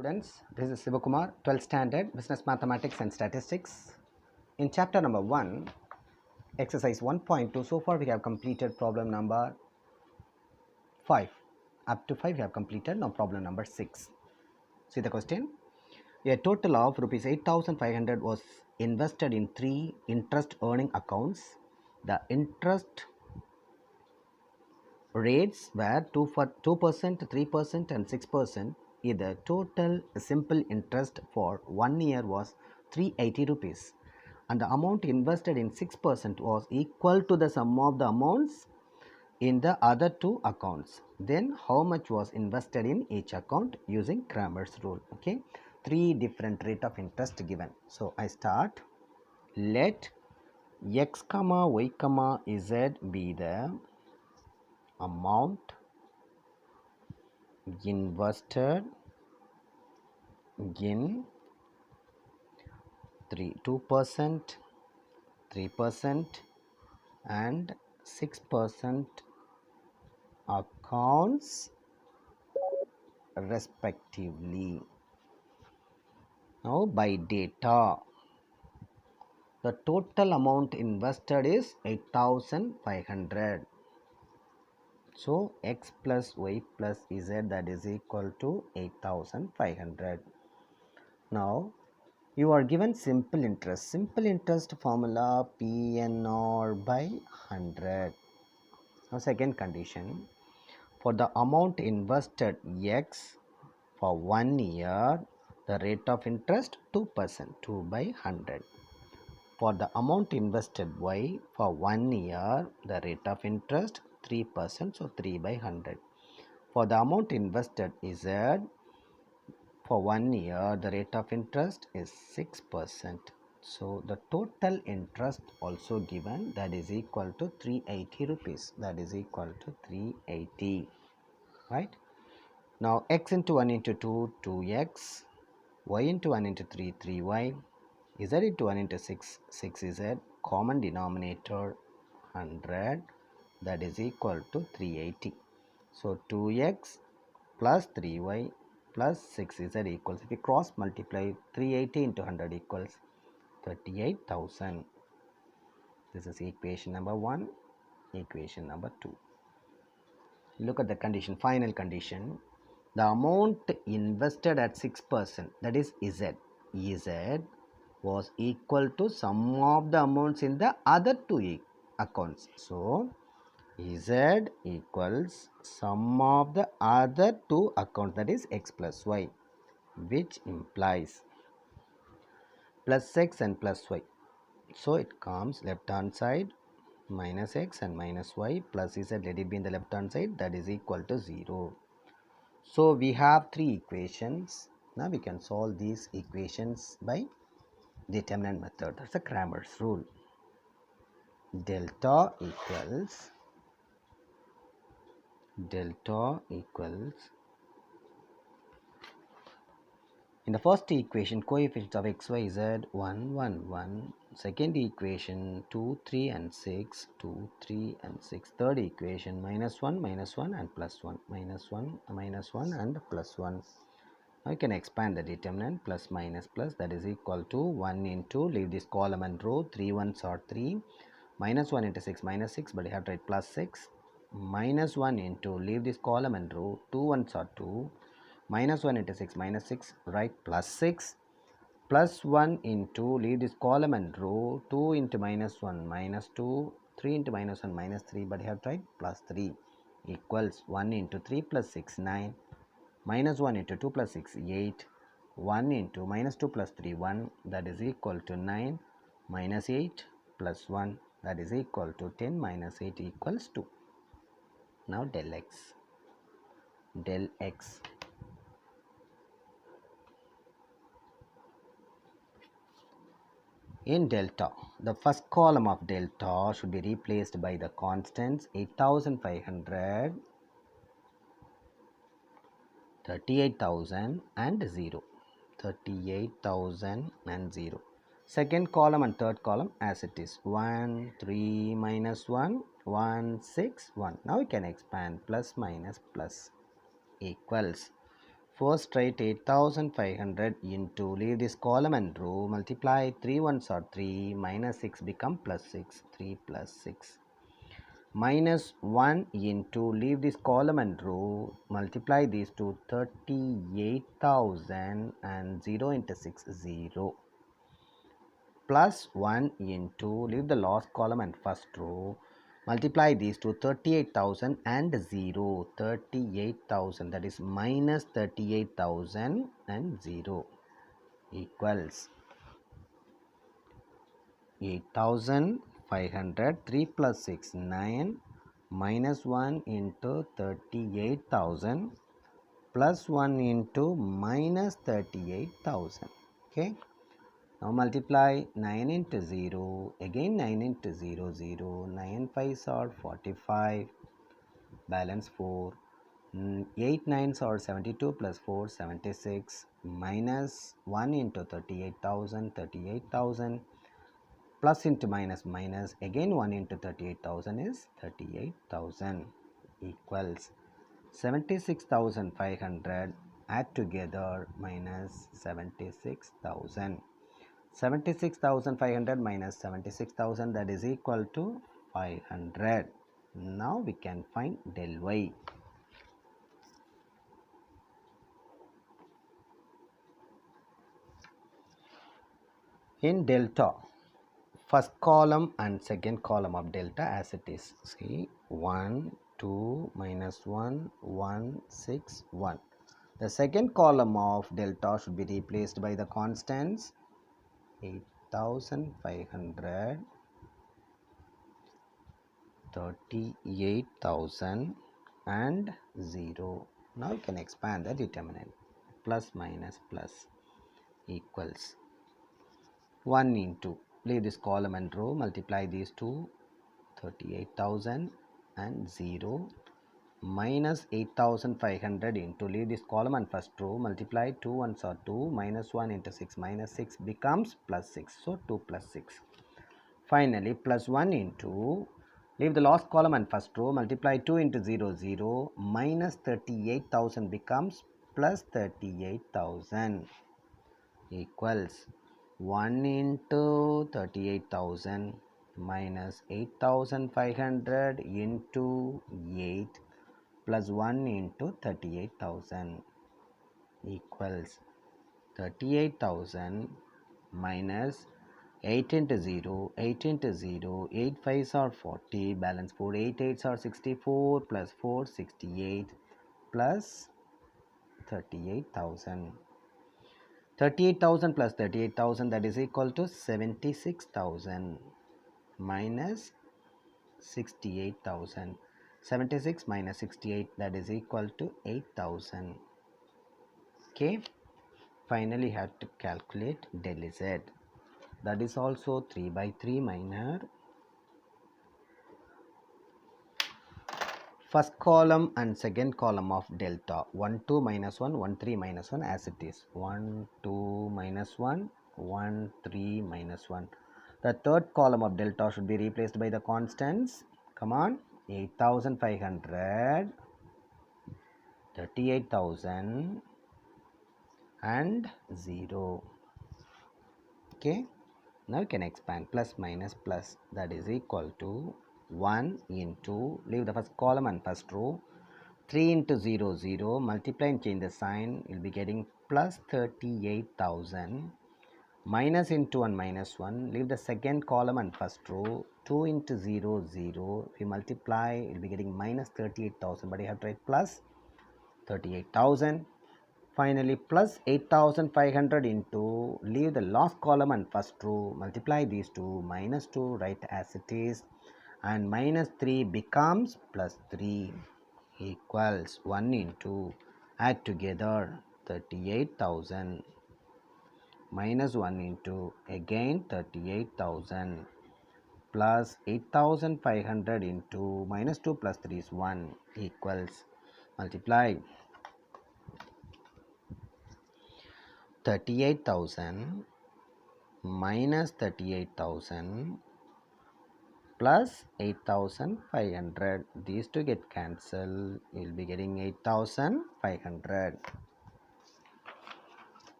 Students, this is Sivakumar, 12th standard Business Mathematics and Statistics. In chapter number 1, exercise 1.2, so far we have completed problem number 5. Up to 5 we have completed, now problem number 6. See the question. A total of rupees 8,500 was invested in 3 interest earning accounts. The interest rates were 2%, 3% and 6%. The total simple interest for 1 year was 380 rupees and the amount invested in 6% was equal to the sum of the amounts in the other two accounts. Then how much was invested in each account using Cramer's rule? Okay, 3 different rate of interest given. So I start. Let x comma y comma z be the amount invested in 2%, 3% and 6% accounts respectively. Now by data, the total amount invested is 8,500. So x plus y plus z, that is equal to 8,500. Now you are given simple interest. Simple interest formula PNR by 100. Now second condition, for the amount invested x for 1 year, the rate of interest 2%, 2 by 100. For the amount invested y for 1 year, the rate of interest 3%, so 3 by 100. For the amount invested z for 1 year, the rate of interest is 6%. So the total interest also given, that is equal to 380 rupees. That is equal to 380. Right? Now x into 1 into 2, 2x. Y into 1 into 3, 3y. Z into 1 into 6, 6z. Common denominator 100. That is equal to 380. So 2x plus 3y plus 6z equals, if we cross multiply, 380 into 100 equals 38,000. This is equation number 1. Equation number 2. Look at the condition, final condition. The amount invested at 6%, that is z, was equal to sum of the amounts in the other two accounts. So z equals sum of the other two accounts, that is x plus y, which implies plus x and plus y. So it comes left hand side minus x and minus y plus z, let it be in the left hand side, that is equal to 0. So we have 3 equations. Now we can solve these equations by determinant method. That's the Cramer's rule. Delta equals in the first equation, coefficients of x, y, z 1, 1, 1. Second equation 2, 3 and 6, 2, 3 and 6. Third equation minus 1 and plus 1, minus 1 and plus 1. Now you can expand the determinant, plus minus plus, that is equal to 1 into, leave this column and row, 3 ones are 3, minus 1 into 6 minus 6, but you have to write plus 6, minus 1 into, leave this column and row, 2 ones are 2, minus 1 into 6 minus 6, write plus 6, plus 1 into, leave this column and row, 2 into minus 1 minus 2, 3 into minus 1 minus 3, but you have to write plus 3, equals 1 into 3 plus 6, 9, minus 1 into 2 plus 6, 8, 1 into minus 2 plus 3, 1, that is equal to 9, minus 8 plus 1, that is equal to 10 minus 8 equals 2. Now del x. In delta, the first column of delta should be replaced by the constants 8,500, 38,000 and 0. 38,000 and 0. Second column and third column as it is. 1, 3 minus 1, 1, 6, 1. Now we can expand plus minus plus equals First write 8500 into, leave this column and row, multiply 3 ones are 3, minus 6 become plus 6, 3 plus 6. Minus 1 into, leave this column and row, multiply these two, 38,000 and 0 into 6, 0. Plus 1 into, leave the last column and first row, multiply these two, 38,000 and 0, 38,000, that is minus 38,000 and 0 equals 8,500, 3 plus 6, 9, minus 1 into 38,000 plus 1 into minus 38,000. Okay. Now multiply 9 into 0, again 9 into 0, 0, 9 5s are 45, balance 4, 8 9s are 72 plus 4, 76, minus 1 into 38,000, 38,000, plus into minus minus, again 1 into 38,000 is 38,000 equals 76,500, add together minus 76,000. 76,500 minus 76,000, that is equal to 500. Now we can find del y. In delta, first column and second column of delta as it is. See, 1, 2, minus 1, 1, 6, 1. The second column of delta should be replaced by the constants 8,500, 38,000 and 0. Now you can expand the determinant. Plus minus plus equals 1 into, leave this column and row, multiply these two, 38,000 and 0, minus 8,500 into, leave this column and first row, multiply 2 ones are 2, minus 1 into 6, minus 6 becomes plus 6, so 2 plus 6. Finally, plus 1 into, leave the last column and first row, multiply 2 into 0, 0, minus 38,000 becomes plus 38,000 equals 1 into 38,000 minus 8,500 into 8 plus 1 into 38,000 equals 38,000 minus 8 into 0, 8 into 0, 8 5s are 40, balance 4, 8 8s are 64, plus 4, 68, plus 38,000. 38,000 plus 38,000, that is equal to 76,000 minus 68,000. 76 minus 68, that is equal to 8,000. Okay. Finally, have to calculate del z. That is also 3 by 3 minor. First column and second column of delta, 1 2 minus 1, 1 3 minus 1 as it is. 1 2 minus 1, 1 3 minus 1. The third column of delta should be replaced by the constants. Come on, 8,500, 38,000 and 0. Okay. Now you can expand plus minus plus, that is equal to 1 into, leave the first column and first row, 3 into 0, 0, multiply and change the sign, you will be getting plus 38,000, minus into 1 minus 1, leave the second column and first row, 2 into 0, 0, if you multiply, you will be getting minus 38,000, but you have to write plus 38,000. Finally, plus 8,500 into, leave the last column and first row, multiply these two, minus 2, write as it is, and minus 3 becomes plus 3 equals 1 into, add together 38,000 minus 1 into, again 38,000 plus 8,500 into minus 2 plus 3 is 1 equals, multiply 38,000 minus 38,000 plus 8,500. These two get cancelled. You will be getting 8,500.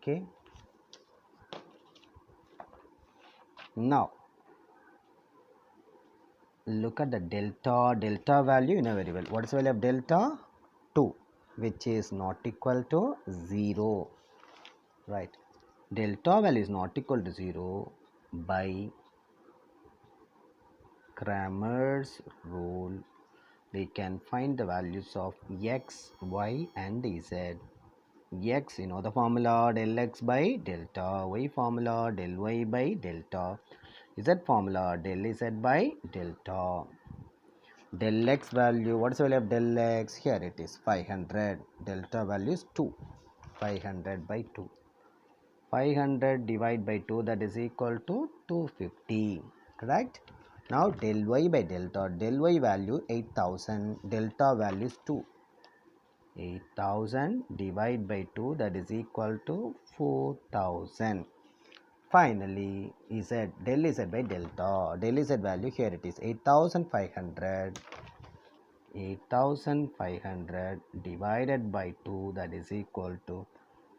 Okay, now look at the delta value. You know very well what is the value of delta? 2, which is not equal to 0, right? Delta value is not equal to 0 by Cramer's rule. We can find the values of x, y and z. X, you know the formula, del x by delta. Y formula, del y by delta. Z formula, del z by delta. Del x value, what is the value of del x? Here it is 500. Delta value is 2. 500 by 2. 500 divided by 2, that is equal to 250. Correct? Now del y by delta. Del y value 8000. Delta value is 2. 8000 divided by 2, that is equal to 4000. Finally, z, del z by delta. Del z value, here it is 8500. 8500 divided by 2, that is equal to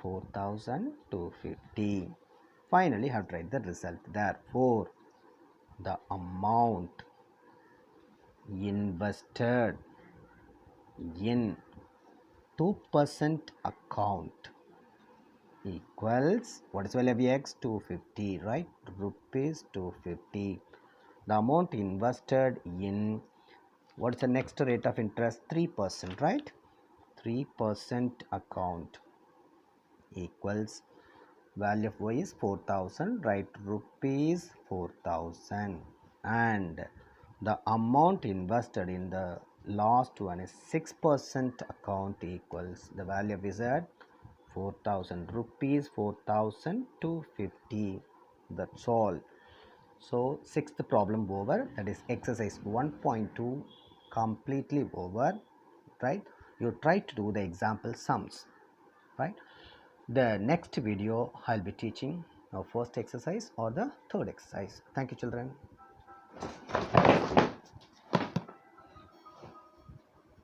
4250. Finally, have to write the result. Therefore, the amount invested in 2% account equals, what is the value of x? 250, right? Rupees 250. The amount invested in, what is the next rate of interest? 3%, right? 3% account equals, value of y is 4000, right? Rupees 4000. And the amount invested in the last one is 6% account equals, the value of z 4000 rupees, 4250. That's all. So sixth problem over, that is exercise 1.2 completely over, right? You try to do the example sums, right? The next video I'll be teaching our first exercise or the third exercise. Thank you, children.